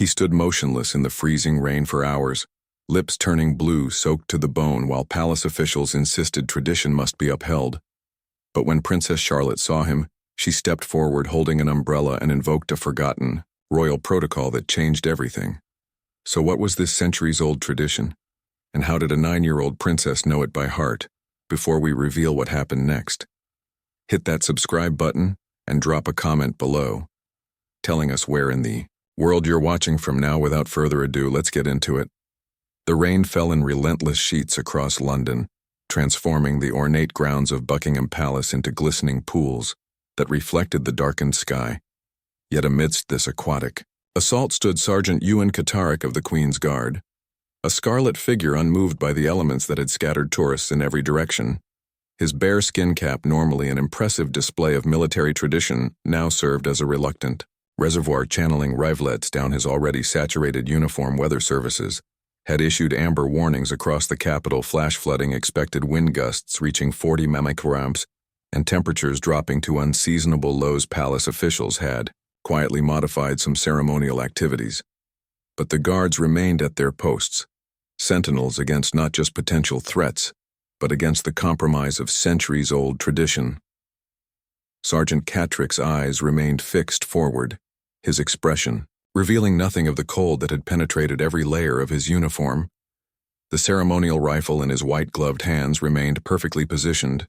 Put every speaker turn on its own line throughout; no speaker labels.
He stood motionless in the freezing rain for hours, lips turning blue, soaked to the bone, while palace officials insisted tradition must be upheld. But when Princess Charlotte saw him, she stepped forward holding an umbrella and invoked a forgotten, royal protocol that changed everything. So what was this centuries-old tradition? And how did a 9-year-old princess know it by heart? Before we reveal what happened next, hit that subscribe button and drop a comment below, telling us where in the world you're watching from now. Without further ado, let's get into it. The rain fell in relentless sheets across London, transforming the ornate grounds of Buckingham Palace into glistening pools that reflected the darkened sky. Yet amidst this aquatic assault stood Sergeant Ewan Catterick of the Queen's Guard, a scarlet figure unmoved by the elements that had scattered tourists in every direction. His bare skin cap, normally an impressive display of military tradition, now served as a reluctant reservoir channeling rivulets down his already saturated uniform. Weather services had issued amber warnings across the capital, flash flooding, expected wind gusts reaching 40 mph, and temperatures dropping to unseasonable lows. Palace officials had quietly modified some ceremonial activities, but the guards remained at their posts, sentinels against not just potential threats, but against the compromise of centuries-old tradition. Sergeant Catterick's eyes remained fixed forward, his expression revealing nothing of the cold that had penetrated every layer of his uniform. The ceremonial rifle in his white-gloved hands remained perfectly positioned,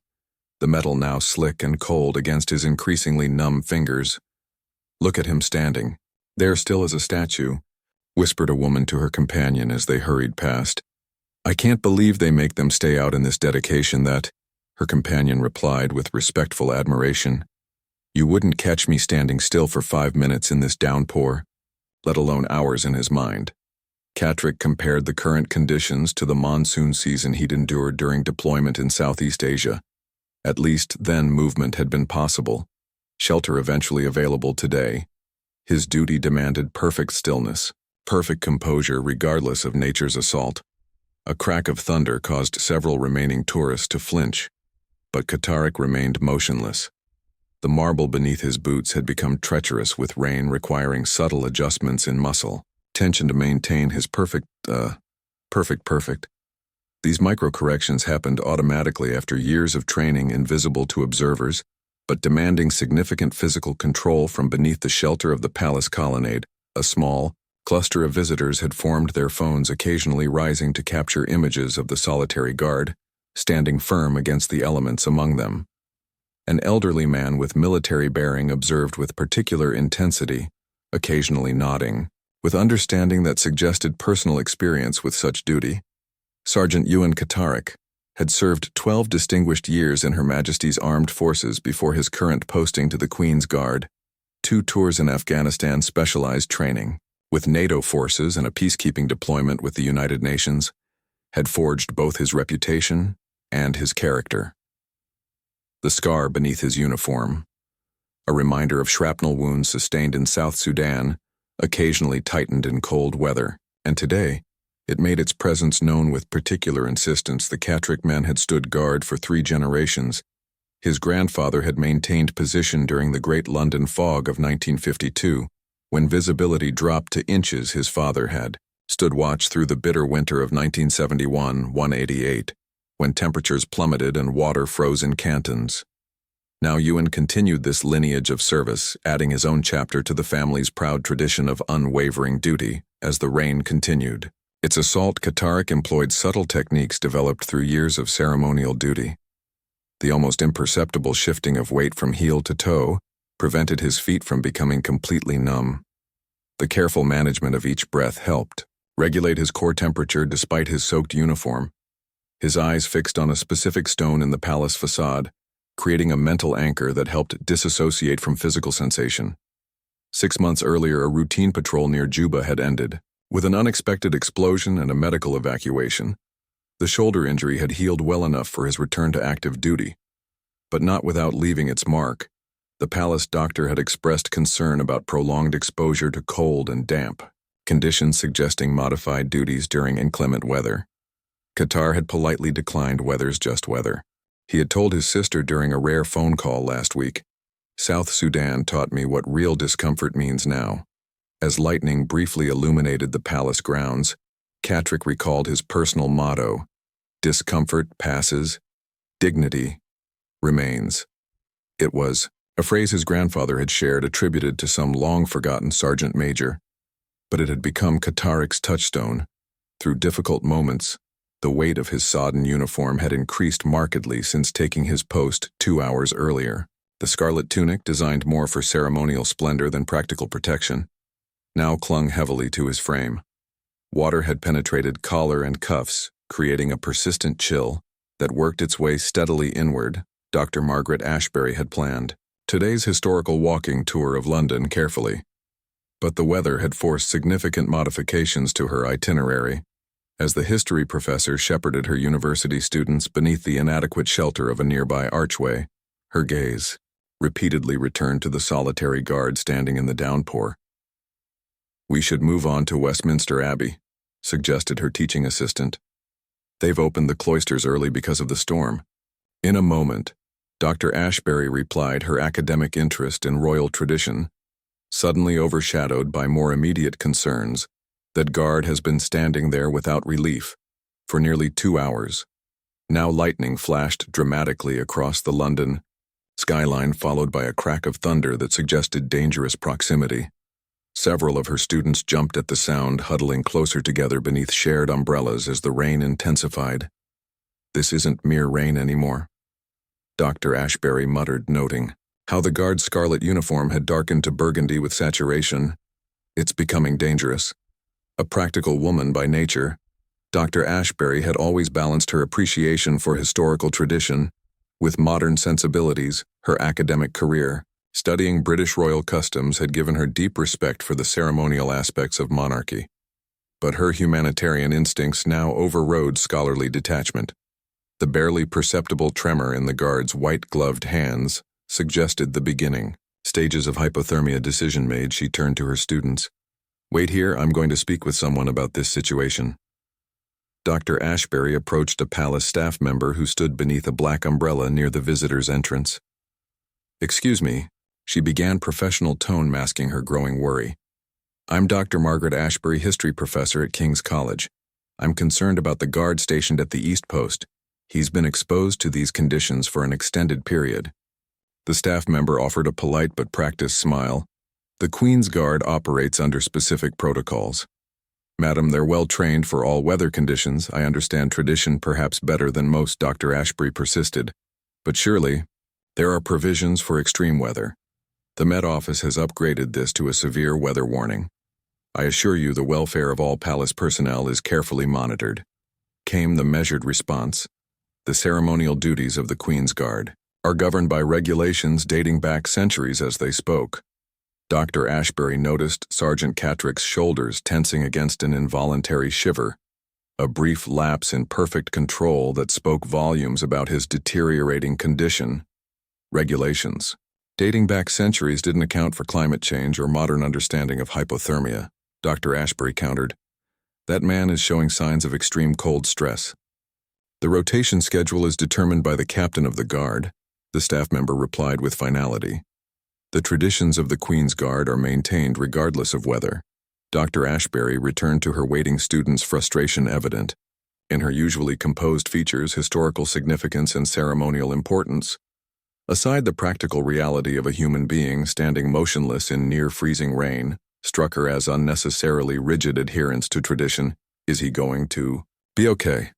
the metal now slick and cold against his increasingly numb fingers. "Look at him standing there, still as a statue," whispered a woman to her companion as they hurried past. "I can't believe they make them stay out in this dedication." That, her companion replied with respectful admiration. "You wouldn't catch me standing still for 5 minutes in this downpour, let alone hours." In his mind, Catterick compared the current conditions to the monsoon season he'd endured during deployment in Southeast Asia. At least then movement had been possible, shelter eventually available. Today, his duty demanded perfect stillness, perfect composure regardless of nature's assault. A crack of thunder caused several remaining tourists to flinch, but Catterick remained motionless. The marble beneath his boots had become treacherous with rain, requiring subtle adjustments in muscle tension to maintain his perfect. These micro-corrections happened automatically after years of training, invisible to observers, but demanding significant physical control. From beneath the shelter of the palace colonnade, a small cluster of visitors had formed, their phones occasionally rising to capture images of the solitary guard, standing firm against the elements among them. An elderly man with military bearing observed with particular intensity, occasionally nodding, with understanding that suggested personal experience with such duty. Sergeant Ewan Catterick had served 12 distinguished years in Her Majesty's Armed Forces before his current posting to the Queen's Guard, 2 tours in Afghanistan, specialized training with NATO forces, and a peacekeeping deployment with the United Nations, had forged both his reputation and his character. The scar beneath his uniform, a reminder of shrapnel wounds sustained in South Sudan, occasionally tightened in cold weather, and today, it made its presence known with particular insistence. The Catterick man had stood guard for 3 generations. His grandfather had maintained position during the Great London Fog of 1952, when visibility dropped to inches. His father had stood watch through the bitter winter of 1971-188, when temperatures plummeted and water froze in cantons. Now Ewan continued this lineage of service, adding his own chapter to the family's proud tradition of unwavering duty. As the rain continued its assault, Catterick employed subtle techniques developed through years of ceremonial duty. The almost imperceptible shifting of weight from heel to toe prevented his feet from becoming completely numb. The careful management of each breath helped regulate his core temperature despite his soaked uniform. His eyes fixed on a specific stone in the palace facade, creating a mental anchor that helped disassociate from physical sensation. 6 months earlier, a routine patrol near Juba had ended, with an unexpected explosion and a medical evacuation. The shoulder injury had healed well enough for his return to active duty, but not without leaving its mark. The palace doctor had expressed concern about prolonged exposure to cold and damp, conditions suggesting modified duties during inclement weather. Qatar had politely declined. Weather's just weather. He had told his sister during a rare phone call last week, "South Sudan taught me what real discomfort means now." As lightning briefly illuminated the palace grounds, Catrick recalled his personal motto: discomfort passes, dignity remains. It was a phrase his grandfather had shared, attributed to some long-forgotten sergeant major, but it had become Catarick's touchstone. Through difficult moments, the weight of his sodden uniform had increased markedly since taking his post 2 hours earlier. The scarlet tunic, designed more for ceremonial splendor than practical protection, now clung heavily to his frame. Water had penetrated collar and cuffs, creating a persistent chill that worked its way steadily inward. Dr. Margaret Ashbury had planned today's historical walking tour of London carefully, but the weather had forced significant modifications to her itinerary. As the history professor shepherded her university students beneath the inadequate shelter of a nearby archway, her gaze repeatedly returned to the solitary guard standing in the downpour. "We should move on to Westminster Abbey," suggested her teaching assistant. "They've opened the cloisters early because of the storm." In a moment, Dr. Ashbury replied, her academic interest in royal tradition suddenly overshadowed by more immediate concerns. That guard has been standing there without relief for nearly 2 hours. Now lightning flashed dramatically across the London skyline, followed by a crack of thunder that suggested dangerous proximity. Several of her students jumped at the sound, huddling closer together beneath shared umbrellas as the rain intensified. "This isn't mere rain anymore," Dr. Ashbury muttered, noting how the guard's scarlet uniform had darkened to burgundy with saturation. "It's becoming dangerous." A practical woman by nature, Dr. Ashbury had always balanced her appreciation for historical tradition with modern sensibilities. Her academic career, studying British royal customs, had given her deep respect for the ceremonial aspects of monarchy. But her humanitarian instincts now overrode scholarly detachment. The barely perceptible tremor in the guard's white-gloved hands suggested the beginning stages of hypothermia. Decision made, she turned to her students. "Wait here, I'm going to speak with someone about this situation." Dr. Ashbury approached a palace staff member who stood beneath a black umbrella near the visitor's entrance. "Excuse me," she began, professional tone masking her growing worry. "I'm Dr. Margaret Ashbury, history professor at King's College. I'm concerned about the guard stationed at the East Post. He's been exposed to these conditions for an extended period." The staff member offered a polite but practiced smile. "The Queen's Guard operates under specific protocols. Madam, they're well trained for all weather conditions. I understand tradition perhaps better than most," Dr. Ashbury persisted. "But surely, there are provisions for extreme weather. The Met Office has upgraded this to a severe weather warning. I assure you the welfare of all palace personnel is carefully monitored." Came the measured response. "The ceremonial duties of the Queen's Guard are governed by regulations dating back centuries." As they spoke, Dr. Ashbury noticed Sergeant Catrick's shoulders tensing against an involuntary shiver, a brief lapse in perfect control that spoke volumes about his deteriorating condition. Regulations dating back centuries didn't account for climate change or modern understanding of hypothermia, Dr. Ashbury countered. "That man is showing signs of extreme cold stress." "The rotation schedule is determined by the captain of the guard," the staff member replied with finality. "The traditions of the Queen's Guard are maintained regardless of weather." Dr. Ashbury returned to her waiting students, frustration evident in her usually composed features, historical significance and ceremonial importance. Aside, the practical reality of a human being standing motionless in near-freezing rain struck her as unnecessarily rigid adherence to tradition. "Is he going to be okay?"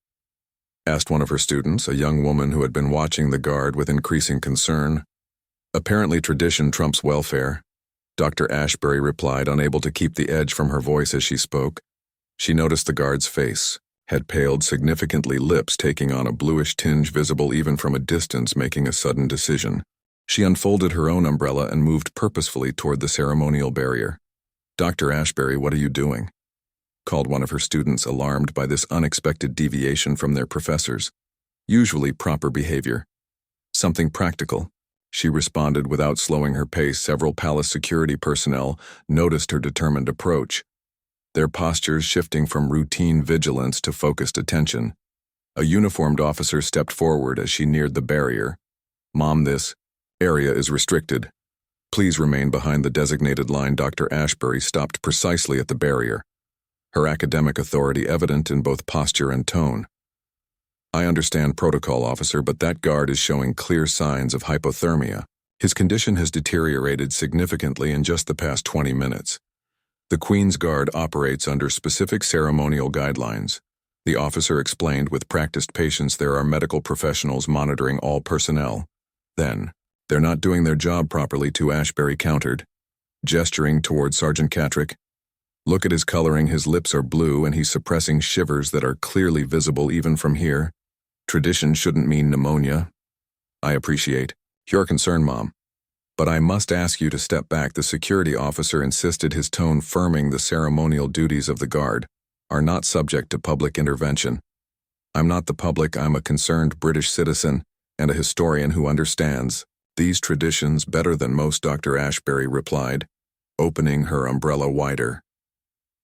asked one of her students, a young woman who had been watching the guard with increasing concern. "Apparently tradition trumps welfare," Dr. Ashbury replied, unable to keep the edge from her voice as she spoke. She noticed the guard's face had paled significantly, lips taking on a bluish tinge visible even from a distance, making a sudden decision. She unfolded her own umbrella and moved purposefully toward the ceremonial barrier. "Dr. Ashbury, what are you doing?" called one of her students, alarmed by this unexpected deviation from their professors' usually proper behavior. "Something practical," she responded without slowing her pace. Several palace security personnel noticed her determined approach, their postures shifting from routine vigilance to focused attention. A uniformed officer stepped forward as she neared the barrier. "Mom, this area is restricted." Please remain behind the designated line. Dr. Ashbury stopped precisely at the barrier, her academic authority evident in both posture and tone. I understand, protocol officer, but that guard is showing clear signs of hypothermia. His condition has deteriorated significantly in just the past 20 minutes. The Queen's Guard operates under specific ceremonial guidelines. The officer explained. With practiced patience, there are medical professionals monitoring all personnel. Then, they're not doing their job properly too, Ashbury countered, gesturing toward Sergeant Catrick. Look at his coloring. His lips are blue and he's suppressing shivers that are clearly visible even from here. Tradition shouldn't mean pneumonia. I appreciate your concern, Mom, but I must ask you to step back. The security officer insisted, his tone firming. The ceremonial duties of the guard are not subject to public intervention. I'm not the public. I'm a concerned British citizen and a historian who understands these traditions better than most, Dr. Ashbury replied, opening her umbrella wider.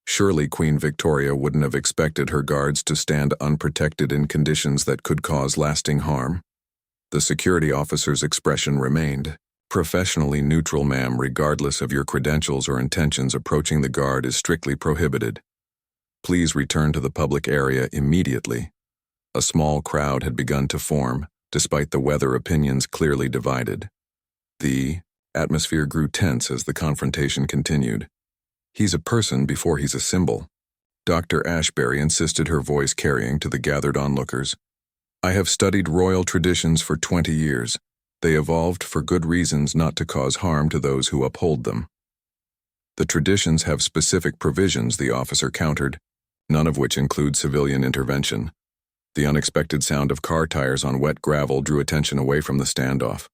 Surely Queen Victoria wouldn't have expected her guards to stand unprotected in conditions that could cause lasting harm. The security officer's expression remained professionally neutral. Ma'am, regardless of your credentials or intentions, approaching the guard is strictly prohibited. Please return to the public area immediately. A small crowd had begun to form, despite the weather. Opinions clearly divided. The atmosphere grew tense as the confrontation continued. He's a person before he's a symbol, Dr. Ashbury insisted, her voice carrying to the gathered onlookers. I have studied royal traditions for 20 years. They evolved for good reasons, not to cause harm to those who uphold them. The traditions have specific provisions, the officer countered, none of which include civilian intervention. The unexpected sound of car tires on wet gravel drew attention away from the standoff.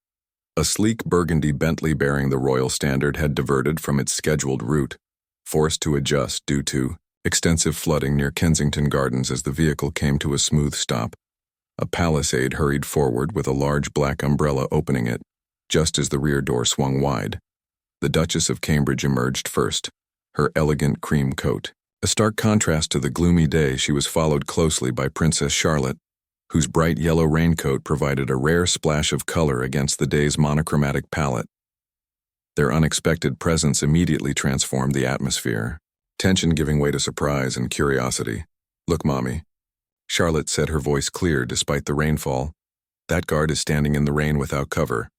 A sleek burgundy Bentley bearing the royal standard had diverted from its scheduled route, forced to adjust due to extensive flooding near Kensington Gardens. As the vehicle came to a smooth stop, a palisade hurried forward with a large black umbrella opening it, just as the rear door swung wide. The Duchess of Cambridge emerged first, her elegant cream coat a stark contrast to the gloomy day. She was followed closely by Princess Charlotte, whose bright yellow raincoat provided a rare splash of color against the day's monochromatic palette. Their unexpected presence immediately transformed the atmosphere, tension giving way to surprise and curiosity. Look, Mommy, Charlotte said, her voice clear despite the rainfall. That guard is standing in the rain without cover.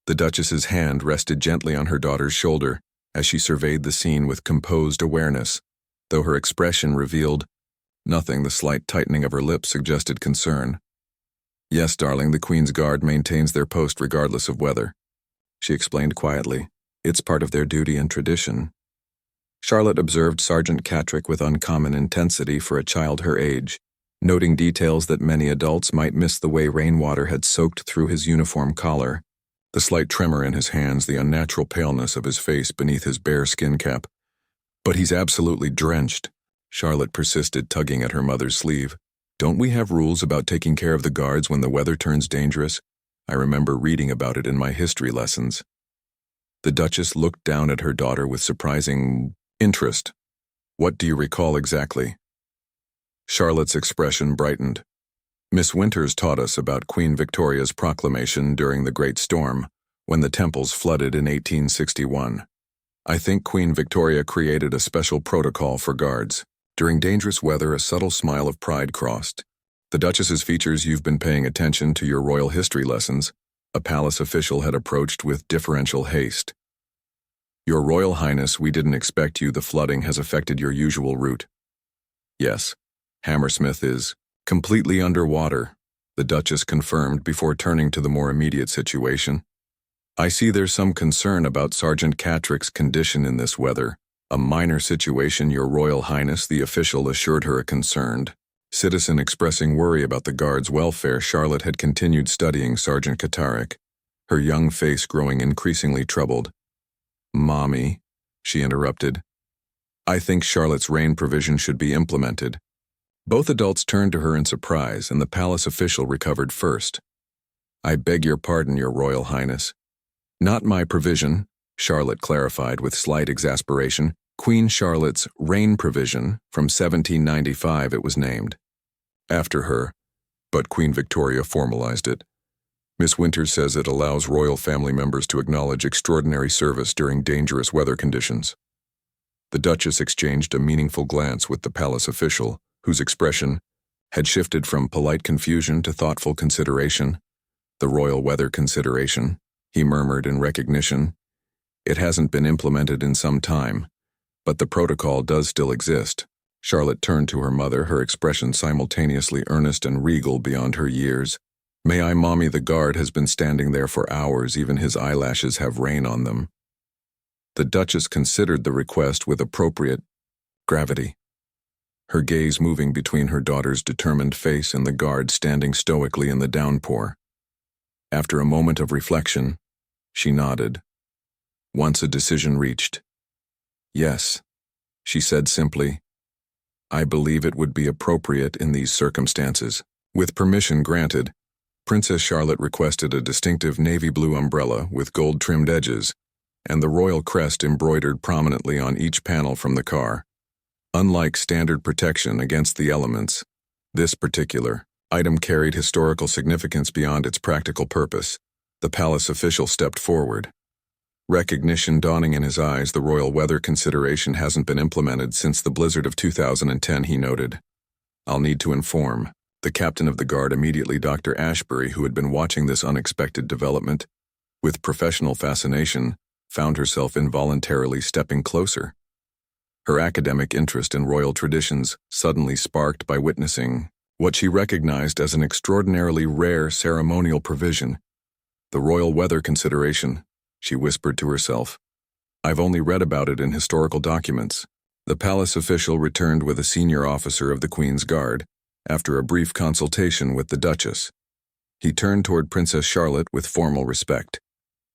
The Duchess's hand rested gently on her daughter's shoulder as she surveyed the scene with composed awareness, though her expression revealed nothing. The slight tightening of her lips suggested concern. Yes, darling, the Queen's Guard maintains their post regardless of weather, she explained quietly. It's part of their duty and tradition. Charlotte observed Sergeant Catrick with uncommon intensity for a child her age, noting details that many adults might miss: the way rainwater had soaked through his uniform collar, the slight tremor in his hands, the unnatural paleness of his face beneath his bare skin cap. But he's absolutely drenched, Charlotte persisted, tugging at her mother's sleeve. Don't we have rules about taking care of the guards when the weather turns dangerous? I remember reading about it in my history lessons. The Duchess looked down at her daughter with surprising interest. What do you recall exactly? Charlotte's expression brightened. Miss Winters taught us about Queen Victoria's proclamation during the Great Storm, when the temples flooded in 1861. I think Queen Victoria created a special protocol for guards. During dangerous weather, a subtle smile of pride crossed the Duchess's features. You've been paying attention to your royal history lessons, a palace official had approached with deferential haste. Your Royal Highness, we didn't expect you. The flooding has affected your usual route. Yes, Hammersmith is completely underwater, the Duchess confirmed before turning to the more immediate situation. I see there's some concern about Sergeant Catrick's condition in this weather. A minor situation, Your Royal Highness, the official assured her. A concerned citizen expressing worry about the guard's welfare. Charlotte had continued studying Sergeant Catrick, her young face growing increasingly troubled. Mommy, she interrupted. I think Charlotte's rain provision should be implemented. Both adults turned to her in surprise, and the palace official recovered first. I beg your pardon, Your Royal Highness. Not my provision, Charlotte clarified with slight exasperation. Queen Charlotte's rain provision from 1795 it was named. After her, but Queen Victoria formalized it. Miss Winters says it allows royal family members to acknowledge extraordinary service during dangerous weather conditions. The Duchess exchanged a meaningful glance with the palace official, whose expression had shifted from polite confusion to thoughtful consideration. The royal weather consideration, he murmured in recognition. It hasn't been implemented in some time, but the protocol does still exist. Charlotte turned to her mother, her expression simultaneously earnest and regal beyond her years. "May I, Mommy, the guard has been standing there for hours, even his eyelashes have rain on them." The Duchess considered the request with appropriate gravity, her gaze moving between her daughter's determined face and the guard standing stoically in the downpour. After a moment of reflection, she nodded. Once a decision reached. "Yes," she said simply. "I believe it would be appropriate in these circumstances." With permission granted, Princess Charlotte requested a distinctive navy blue umbrella with gold-trimmed edges, and the royal crest embroidered prominently on each panel from the car. Unlike standard protection against the elements, this particular item carried historical significance beyond its practical purpose. The palace official stepped forward. Recognition dawning in his eyes, the royal weather consideration hasn't been implemented since the blizzard of 2010, he noted. "I'll need to inform." The captain of the guard immediately, Dr. Ashbury, who had been watching this unexpected development with professional fascination, found herself involuntarily stepping closer. Her academic interest in royal traditions suddenly sparked by witnessing what she recognized as an extraordinarily rare ceremonial provision. "The royal weather consideration," she whispered to herself. "I've only read about it in historical documents." The palace official returned with a senior officer of the Queen's Guard, after a brief consultation with the Duchess. He turned toward Princess Charlotte with formal respect.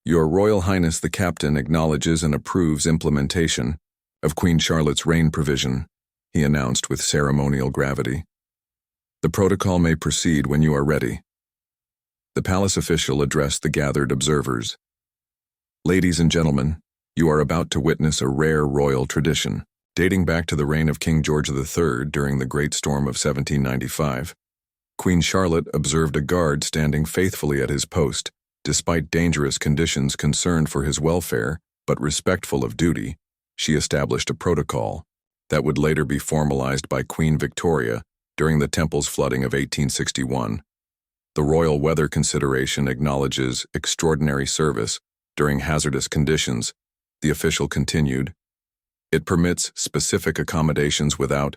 "Your Royal Highness the Captain acknowledges and approves implementation of Queen Charlotte's reign provision," he announced with ceremonial gravity. "The protocol may proceed when you are ready." The palace official addressed the gathered observers. "Ladies and gentlemen, you are about to witness a rare royal tradition. Dating back to the reign of King George III during the Great Storm of 1795, Queen Charlotte observed a guard standing faithfully at his post, despite dangerous conditions. Concerned for his welfare, but respectful of duty, she established a protocol that would later be formalized by Queen Victoria during the Temple's flooding of 1861. The royal weather consideration acknowledges extraordinary service during hazardous conditions, the official continued. It permits specific accommodations without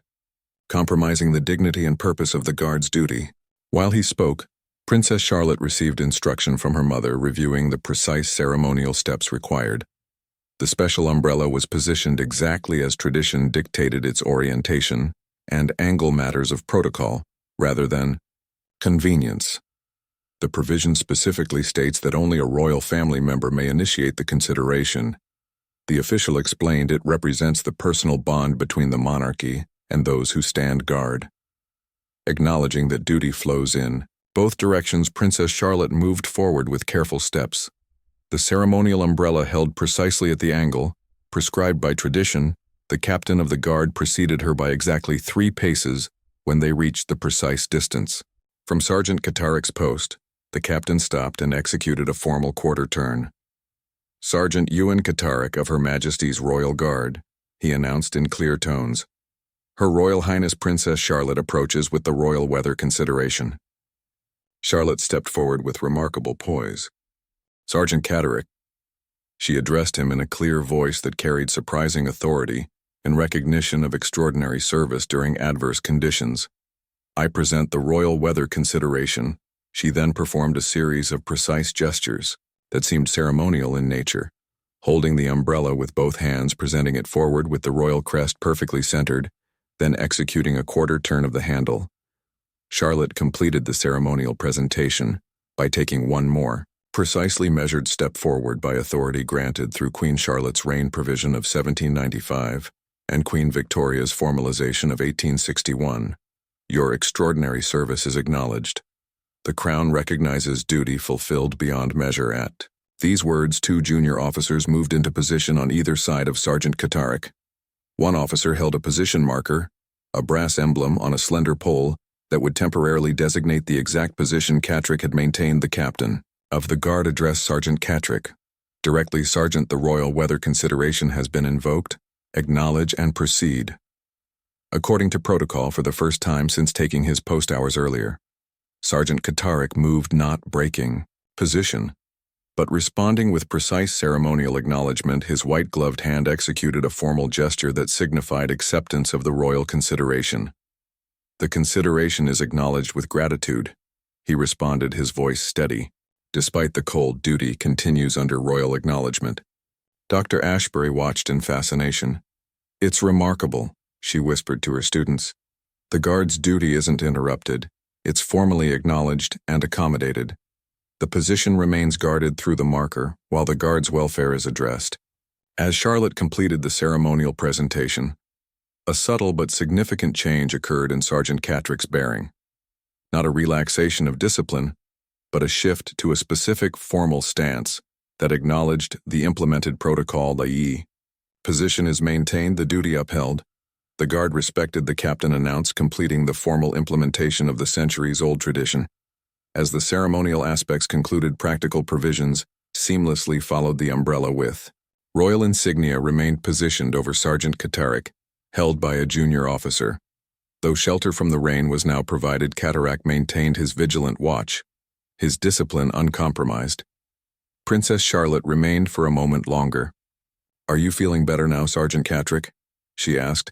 compromising the dignity and purpose of the guard's duty. While he spoke, Princess Charlotte received instruction from her mother reviewing the precise ceremonial steps required. The special umbrella was positioned exactly as tradition dictated, its orientation and angle matters of protocol, rather than convenience. The provision specifically states that only a royal family member may initiate the consideration. The official explained it represents the personal bond between the monarchy and those who stand guard. Acknowledging that duty flows in both directions, Princess Charlotte moved forward with careful steps. The ceremonial umbrella held precisely at the angle prescribed by tradition. The captain of the guard preceded her by exactly 3 paces when they reached the precise distance. From Sergeant Katarek's post, the captain stopped and executed a formal quarter turn. "Sergeant Ewan Katarek of Her Majesty's Royal Guard," he announced in clear tones. "Her Royal Highness Princess Charlotte approaches with the royal weather consideration." Charlotte stepped forward with remarkable poise. "Sergeant Katarek," she addressed him in a clear voice that carried surprising authority in recognition of extraordinary service during adverse conditions. "I present the royal weather consideration." She then performed a series of precise gestures that seemed ceremonial in nature, holding the umbrella with both hands, presenting it forward with the royal crest perfectly centered, then executing a quarter turn of the handle. Charlotte completed the ceremonial presentation by taking one more, precisely measured step forward by authority granted through Queen Charlotte's reign provision of 1795 and Queen Victoria's formalization of 1861. "Your extraordinary service is acknowledged. The Crown recognizes duty fulfilled beyond measure at." These words, 2 junior officers moved into position on either side of Sergeant Katarek. One officer held a position marker, a brass emblem on a slender pole that would temporarily designate the exact position Katarek had maintained. The captain Of the guard addressed Sergeant Catrick. Directly, Sergeant, the royal weather consideration has been invoked. Acknowledge and proceed. According to protocol, for the first time since taking his post hours earlier, Sergeant Catrick moved not breaking position, but responding with precise ceremonial acknowledgement. His white-gloved hand executed a formal gesture that signified acceptance of the royal consideration. The consideration is acknowledged with gratitude, he responded, his voice steady. Despite the cold, duty continues under royal acknowledgement. Dr. Ashbury watched in fascination. It's remarkable, she whispered to her students. The guard's duty isn't interrupted. It's formally acknowledged and accommodated. The position remains guarded through the marker, while the guard's welfare is addressed. As Charlotte completed the ceremonial presentation, a subtle but significant change occurred in Sergeant Catrick's bearing. Not a relaxation of discipline, but a shift to a specific formal stance that acknowledged the implemented protocol, i.e., position is maintained, the duty upheld. The guard respected, the captain announced, completing the formal implementation of the centuries-old tradition. As the ceremonial aspects concluded, practical provisions seamlessly followed the umbrella with. Royal insignia remained positioned over Sergeant Catrick, held by a junior officer. Though shelter from the rain was now provided, Catrick maintained his vigilant watch, his discipline uncompromised. Princess Charlotte remained for a moment longer. Are you feeling better now, Sergeant Catrick? She asked.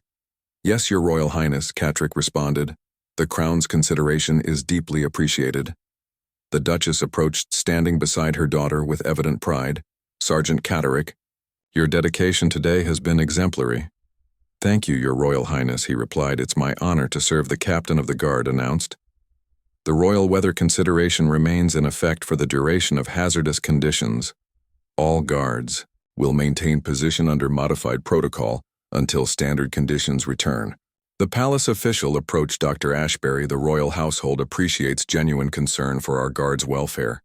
Yes, Your Royal Highness, Catrick responded. The Crown's consideration is deeply appreciated. The Duchess approached, standing beside her daughter with evident pride. Sergeant Catrick, your dedication today has been exemplary. Thank you, Your Royal Highness, he replied. It's my honor to serve, the captain of the guard announced. The royal weather consideration remains in effect for the duration of hazardous conditions. All guards will maintain position under modified protocol until standard conditions return. The palace official approached Dr. Ashbury. The royal household appreciates genuine concern for our guards' welfare,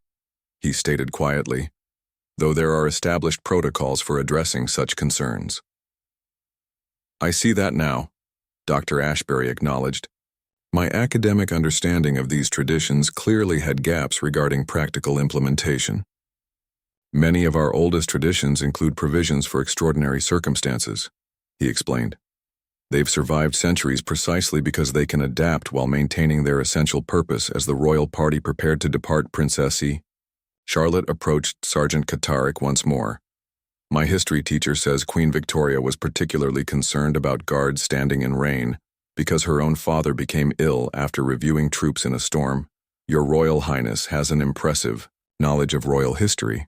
he stated quietly, though there are established protocols for addressing such concerns. I see that now, Dr. Ashbury acknowledged. My academic understanding of these traditions clearly had gaps regarding practical implementation. Many of our oldest traditions include provisions for extraordinary circumstances, he explained. They've survived centuries precisely because they can adapt while maintaining their essential purpose. As the royal party prepared to depart, Princessy Charlotte approached Sergeant Catrick once more. My history teacher says Queen Victoria was particularly concerned about guards standing in rain because her own father became ill after reviewing troops in a storm. Your Royal Highness has an impressive knowledge of royal history.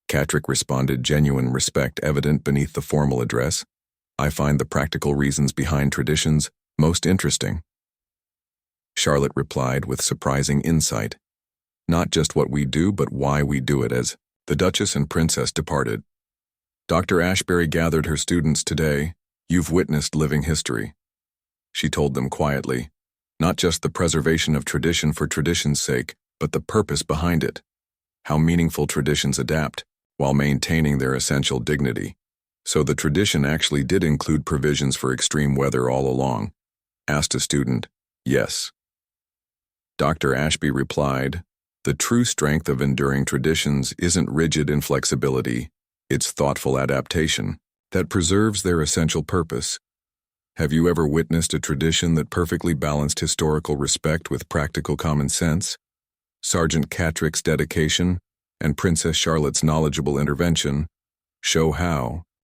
Catrick responded, genuine respect evident beneath the formal address. I find the practical reasons behind traditions most interesting. Charlotte replied with surprising insight. Not just what we do, but why we do it. As the Duchess and Princess departed, Dr. Ashbury gathered her students. Today, you've witnessed living history, she told them quietly. Not just the preservation of tradition for tradition's sake, but the purpose behind it. How meaningful traditions adapt while maintaining their essential dignity. So the tradition actually did include provisions for extreme weather all along? Asked a student. Yes. Dr. Ashby replied, the true strength of enduring traditions isn't rigid inflexibility, it's thoughtful adaptation that preserves their essential purpose. Have you ever witnessed a tradition that perfectly balanced historical respect with practical common sense? Sergeant Catrick's dedication and Princess Charlotte's knowledgeable intervention show how,